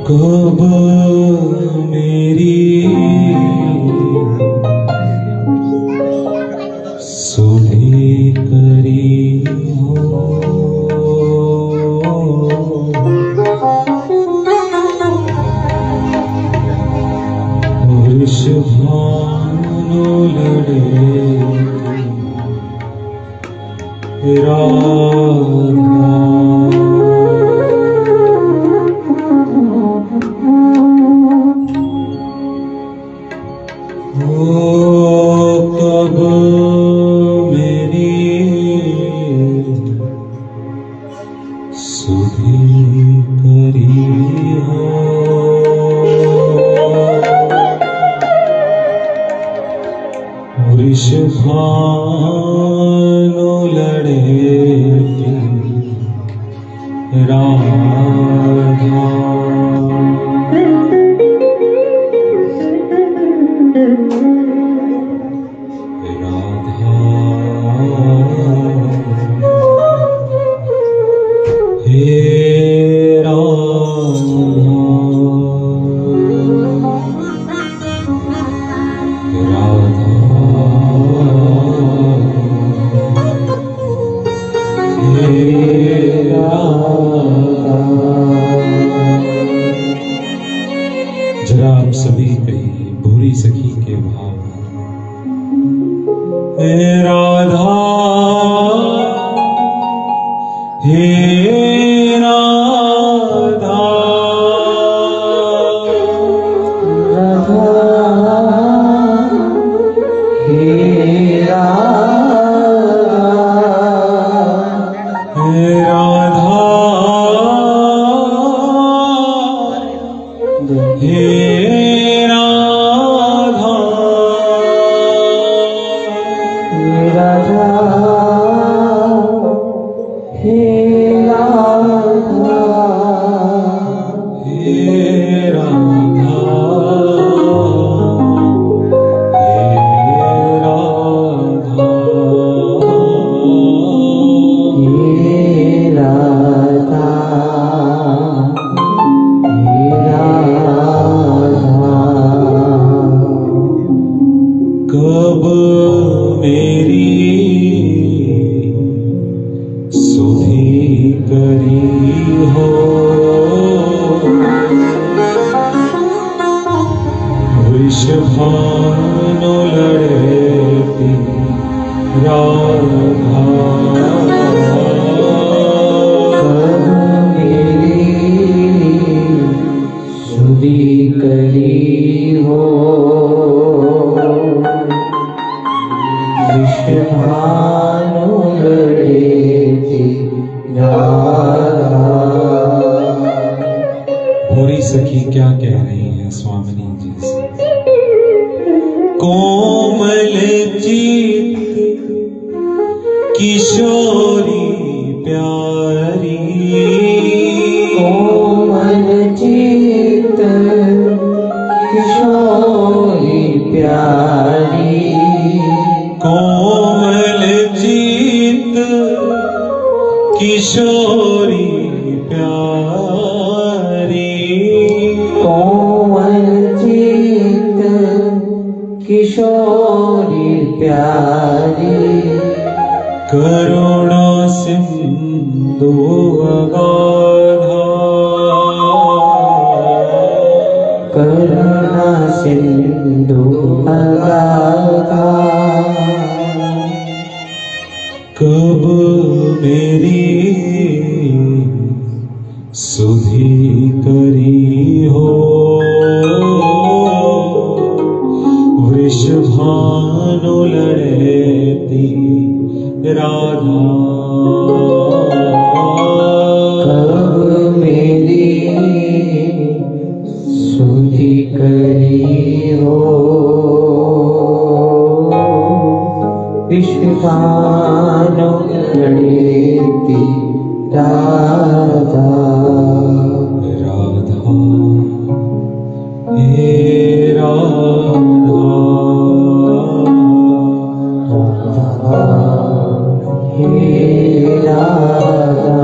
कब मेरी सुधी करी हो, वृषभानु लड़े राधा। कब मेरी सुधी करी हो, वृषभानु लड़े राधा। जरा आप सभी कहिए भूरी सखी के भाव। हे राधा, हे राधा, राधा, हे राधा, हे राधा, हे राधा, हे राधा, हे राधा, कब मेरी सुधी करी हो, वृषभानु लड़ती राधा। कब मेरी सुधी करी हो, वृषभानु लड़ती राधा। भूरी सखी क्या कह रही है स्वामिनी जी से? कोमल चित किशोरी प्यारी, कोमल चित किशोरी प्यारी, कोमल चित किशोरी प्यारी, कोमल चित किशोरी प्यारी, करुणा सिंधु अगाधा, करुणा सिंधु अगाधा। कब मेरी सुधी करी हो, वृषभानु लड़ती राधा। कब मेरी सुधी करी हो, वृषभानु लड़ती राधा। राधा, हे राधा, राधा, हे राधा।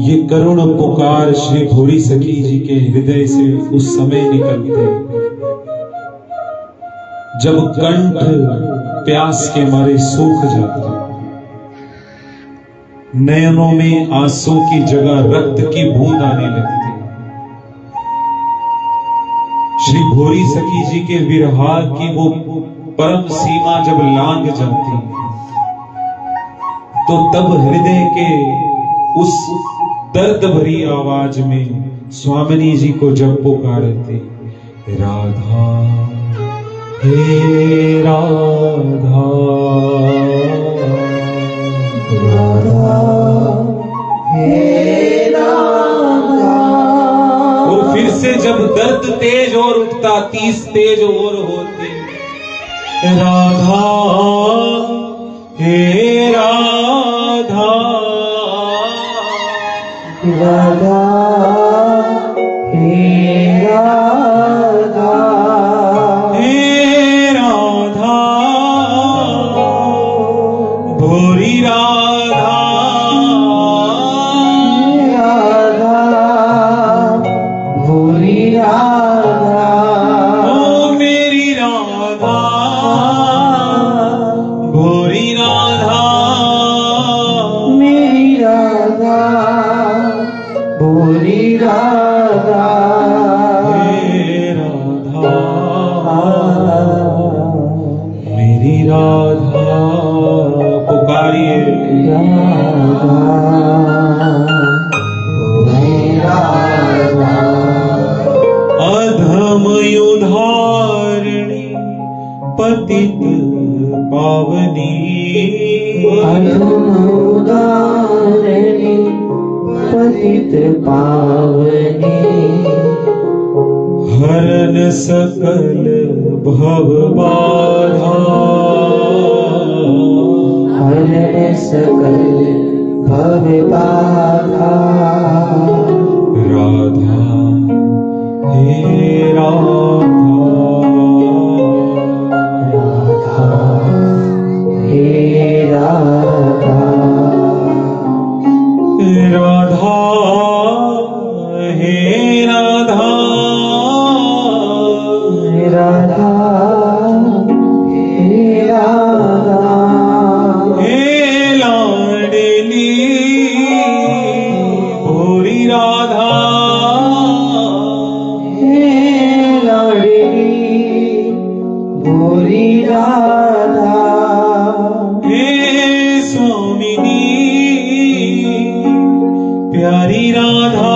ये करुण पुकार श्री भोरी सखी जी के हृदय से उस समय निकलते जब कंठ प्यास के मारे सूख जाता, नयनों में आंसू की जगह रक्त की बूंद आने लगती। श्री भोरी सखी जी के विरहा की वो परम सीमा जब लांघ जाती, तो तब हृदय के उस दर्द भरी आवाज में स्वामिनी जी को जब पुकारते, राधा हे राधा, राधा हे राधा। और फिर से जब दर्द तेज और उठता, 30 तेज और होते, राधा हे राधा, राधा हे राधा, हे राधा भोरी राधा, राधा भोरी राधा, ओ मेरी राधा भोरी राधा, मेरी राधा भोरी राधा, हे राधा मेरी राधा। पुकारिए राधा भोरी राधा, अधम युधारिणी पतित पावनी, अधम उदारिणी पतित पावनी, हरन सकल भव बाधा, हरण सकल भव बाधा, राधा हे राधा, राधा हे राधा, राधा हे राधा, राधा हे राधा, हे लाडली भोरी राधा, हे लाडली भोरी राधा, हे स्वामिनी प्यारी राधा,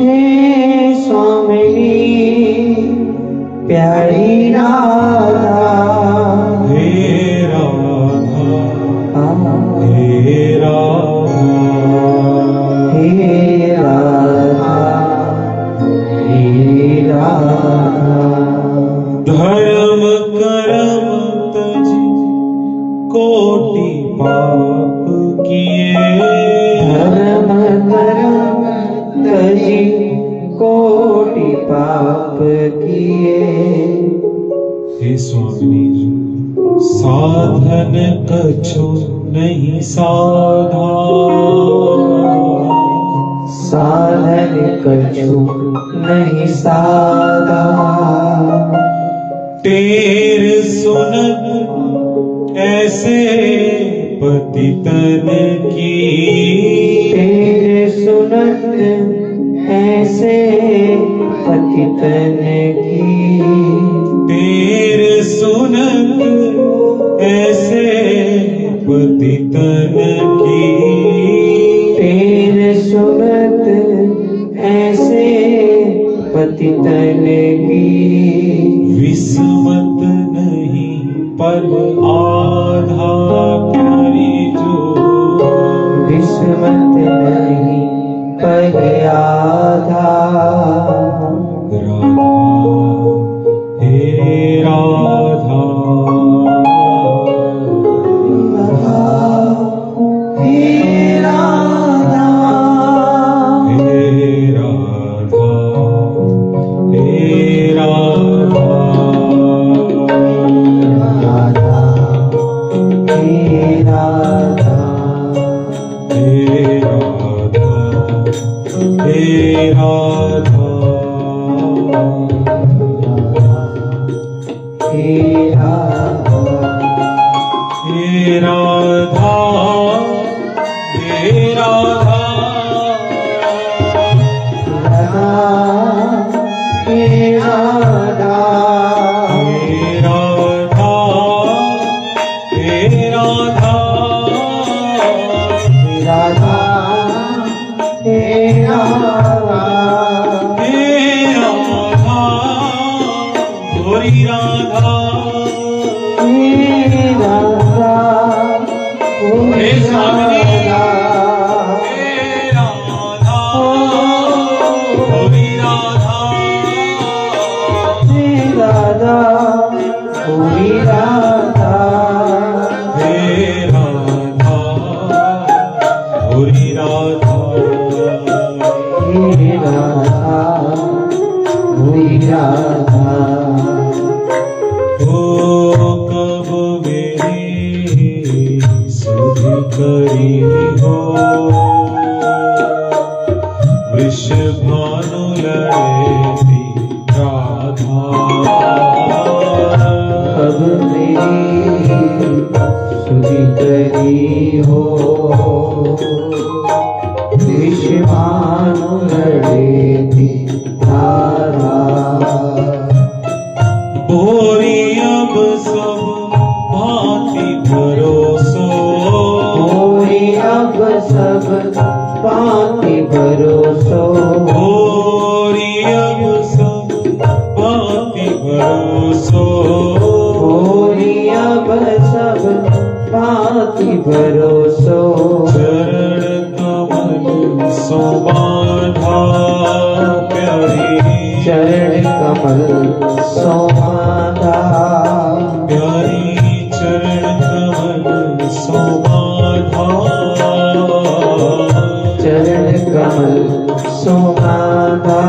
हे स्वामिनी प्यारी राधा, हे राधा हे राधा, हे राधा हे राधा, धर्म कर्म तजी कोटि पाप किए, धर्म कर्म तजी कोटि पाप किए, हे स्वामिनी जी साधन कछु नहीं साधा, साधन कछु नहीं साधा, तेर सुनत ऐसे पतितन की, तेरे सुनत ऐसे पतितन की, तेर सुनत ऐसे पतितन की, तेरे सुनत ऐसे पतितन की, विस्मत नहीं पर आधा प्यारी जो, विस्मत नहीं पर आधा, राधा हे राधा, हे राधा, हे राधा हे राधा, राधा हे राधा, हे राधा हे राधा हे राधा गोरी राधा हे राधा हे स्वामिनी करी हो वृषभानु लड़ती राधा अब मेरी सुधि करी हो वृषभानु लड़ती राधा बोरी अब सब भांति भरोसो अब सब पाति भरोसो बोरी अब सब भांति भरोसो बोरी अब सब पाति भरोसो चरण कमल सो बांधा प्यारी चरण कमल सो बांधा प्यारी चरण कमल सो बांधा चरण कमल सो बांधा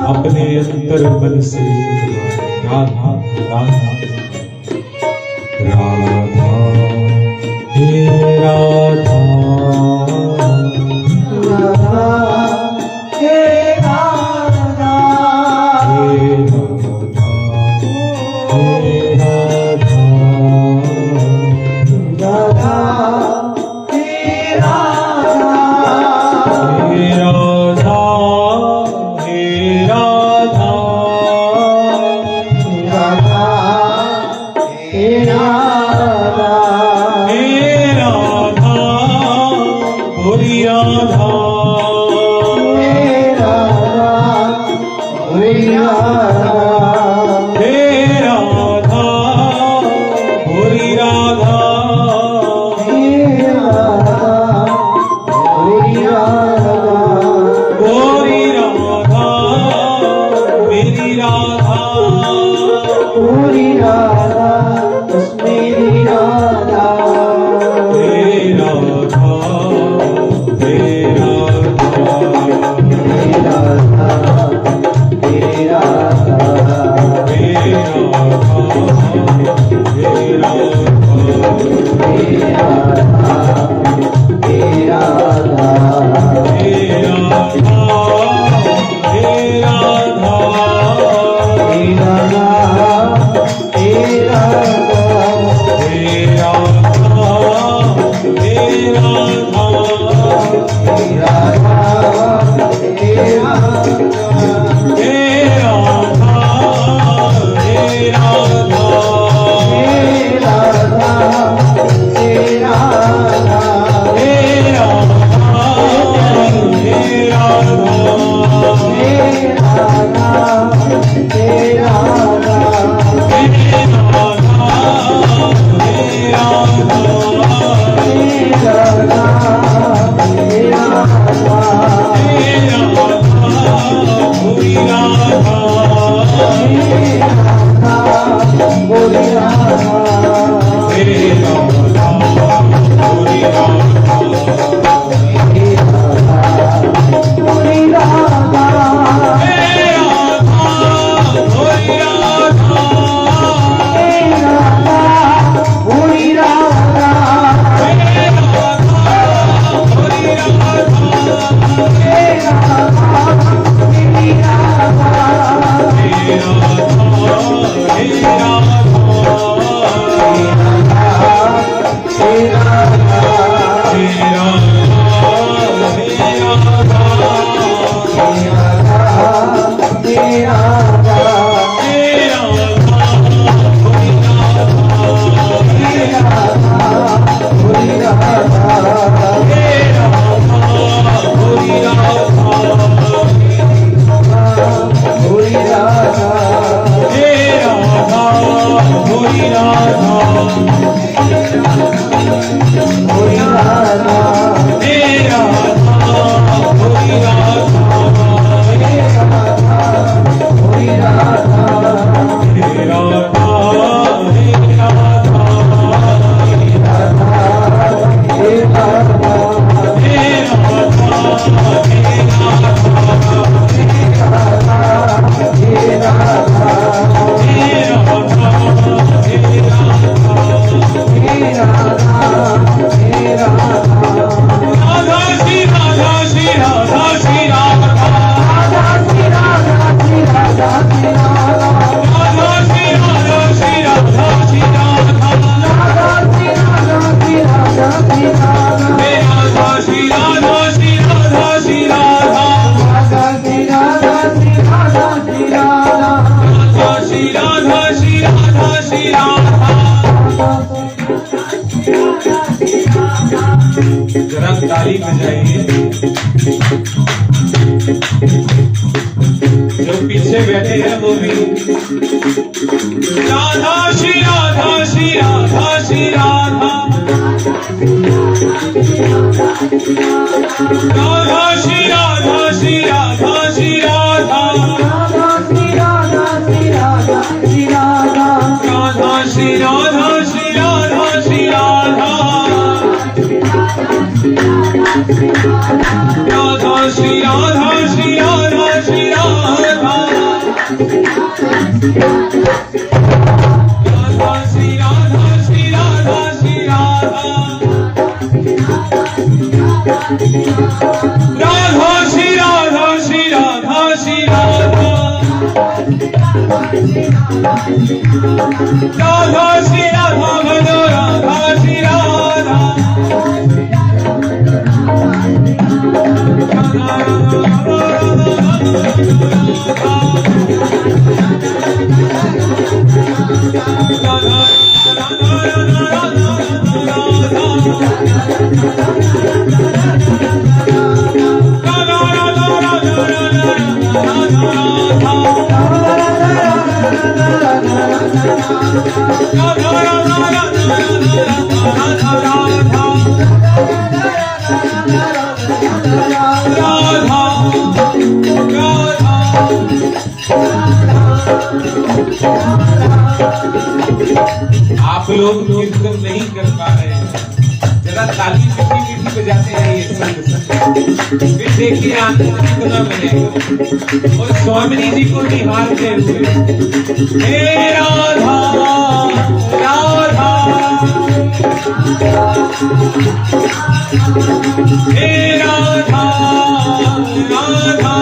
अपने अंतर मन से राधा राधा राधा हे राधा राधा हे राधा हे राधा हे राधा राधा हे राधा हे राधा हे राधा ताली बजाइए। जो पीछे बैठे हैं वो भी। राधा श्री राधा श्री राधा श्री राधा, राधा श्री राधा श्री राधा श्री राधा, राधा श्री राधा श्री राधा श्री राधा, राधा श्री राधा श्री राधा श्री राधा, राधा श्री राधा श्री राधा श्री राधा, राधा श्री राधा श्री राधा श्री राधा, राधा श्री राधा श्री राधा श्री राधा, राधा श्री राधा भजो राधा श्री राधा, आप लोग कीर्तन नहीं कर पा रहे हैं, जरा ताली मीठी मीठी बजाते हैं ये संग संग, फिर देखिए आनंद कितना मिलेगा। और स्वामी जी को निहारते हुए हे राधा राधा, हे राधा राधा, राधा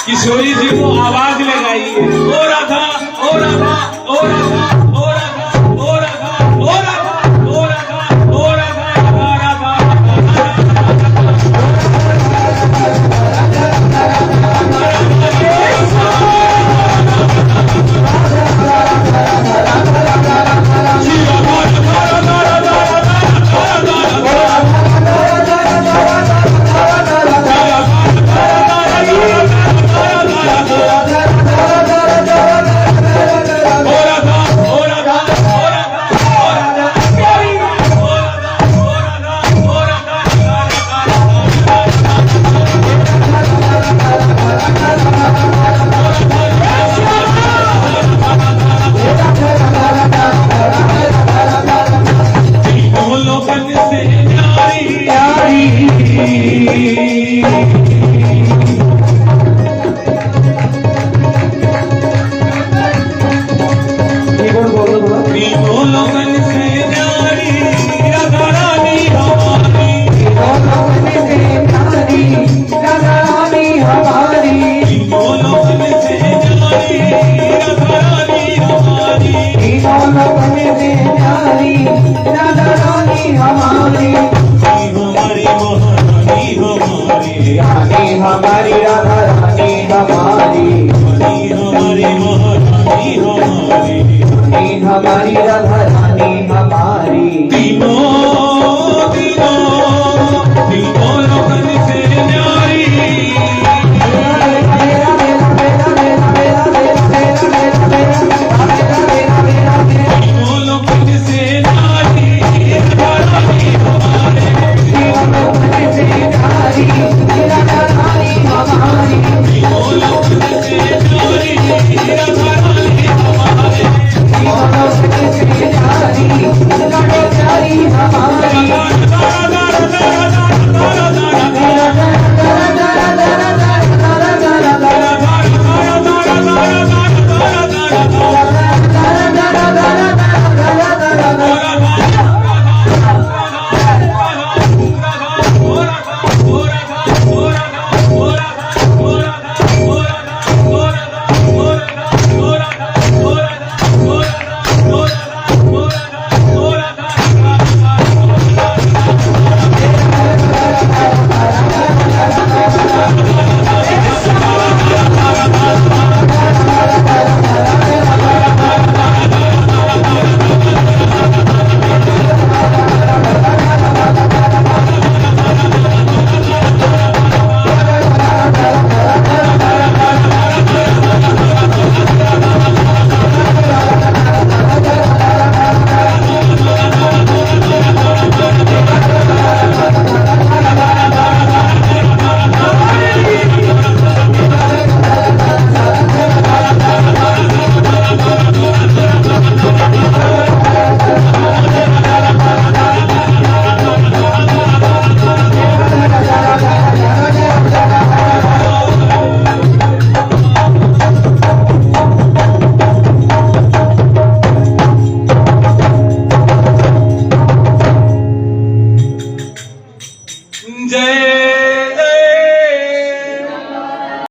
किशोरी जी को आवाज लगाइए, ओ राधा ओ राधा ओ राधा ओ राधा ओ राधा ओ राधा ओ राधा ओ राधा राधा बोलो बन से न्यारी